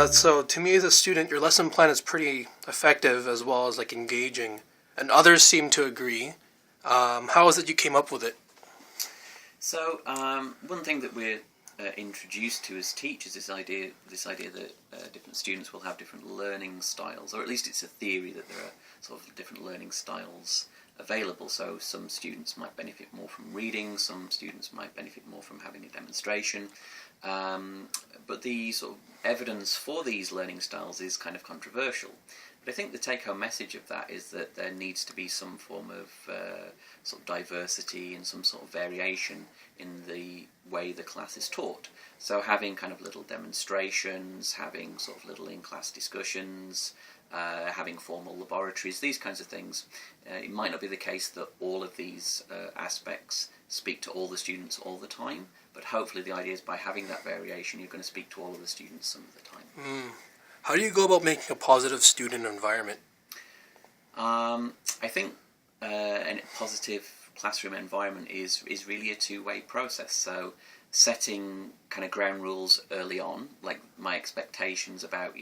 So to me as a student, your lesson plan is pretty effective as well as like engaging, and others seem to agree. How is it you came up with it? So one thing that we're introduced to as teachers is this idea that different students will have different learning styles, or at least it's a theory that there are sort of different learning styles available. So some students might benefit more from reading, some students might benefit more from having a demonstration, but the sort of evidence for these learning styles is kind of controversial. But I think the take-home message of that is that there needs to be some form of sort of diversity and some sort of variation in the way the class is taught. So having kind of little demonstrations, having sort of little in-class discussions, having formal laboratories, these kinds of things. It might not be the case that all of these aspects speak to all the students all the time, but hopefully the idea is by having that variation you're going to speak to all of the students some of the time. How do you go about making a positive student environment? I think a positive classroom environment is really a two-way process. So setting kind of ground rules early on, like my expectations about,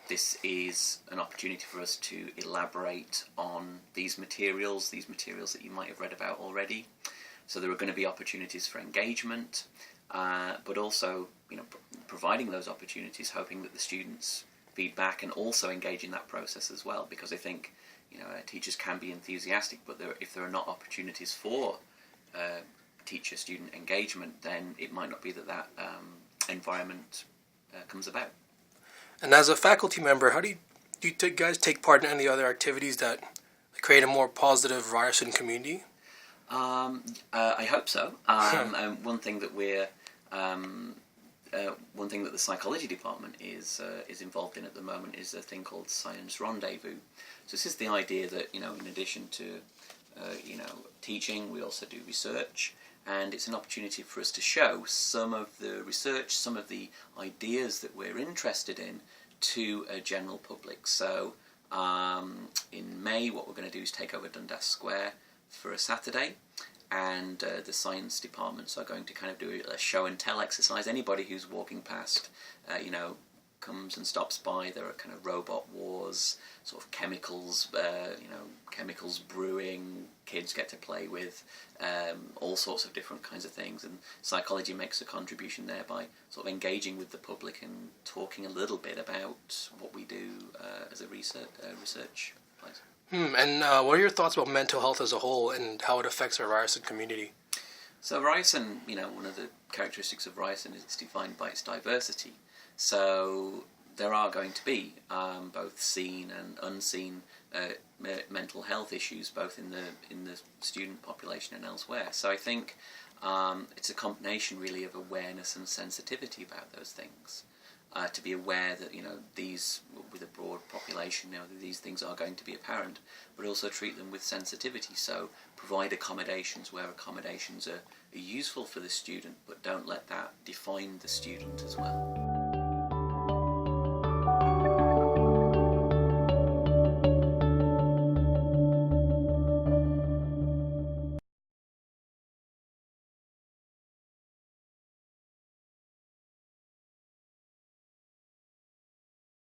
this is an opportunity for us to elaborate on these materials that you might have read about already. So there are going to be opportunities for engagement, but also, providing those opportunities, hoping that the students feedback and also engage in that process as well. Because I think, teachers can be enthusiastic, but if there are not opportunities for teacher-student engagement, then it might not be that environment comes about. And as a faculty member, how do you guys take part in any other activities that create a more positive Ryerson community? I hope so. One thing that one thing that the psychology department is involved in at the moment is a thing called Science Rendezvous. So this is the idea that in addition to teaching, we also do research, and it's an opportunity for us to show some of the research, some of the ideas that we're interested in to a general public. So in May, what we're going to do is take over Dundas Square for a Saturday, and the science departments are going to kind of do a show and tell exercise. Anybody who's walking past, comes and stops by. There are kind of robot wars, sort of chemicals, chemicals brewing. Kids get to play with all sorts of different kinds of things, and psychology makes a contribution there by sort of engaging with the public and talking a little bit about what we do as a research place. And what are your thoughts about mental health as a whole and how it affects our Ryerson community? So Ryerson, one of the characteristics of Ryerson is it's defined by its diversity. So there are going to be both seen and unseen mental health issues, both in the student population and elsewhere. So I think it's a combination really of awareness and sensitivity about those things. To be aware that these, with a broad population, these things are going to be apparent, but also treat them with sensitivity. So provide accommodations where accommodations are useful for the student, but don't let that define the student as well.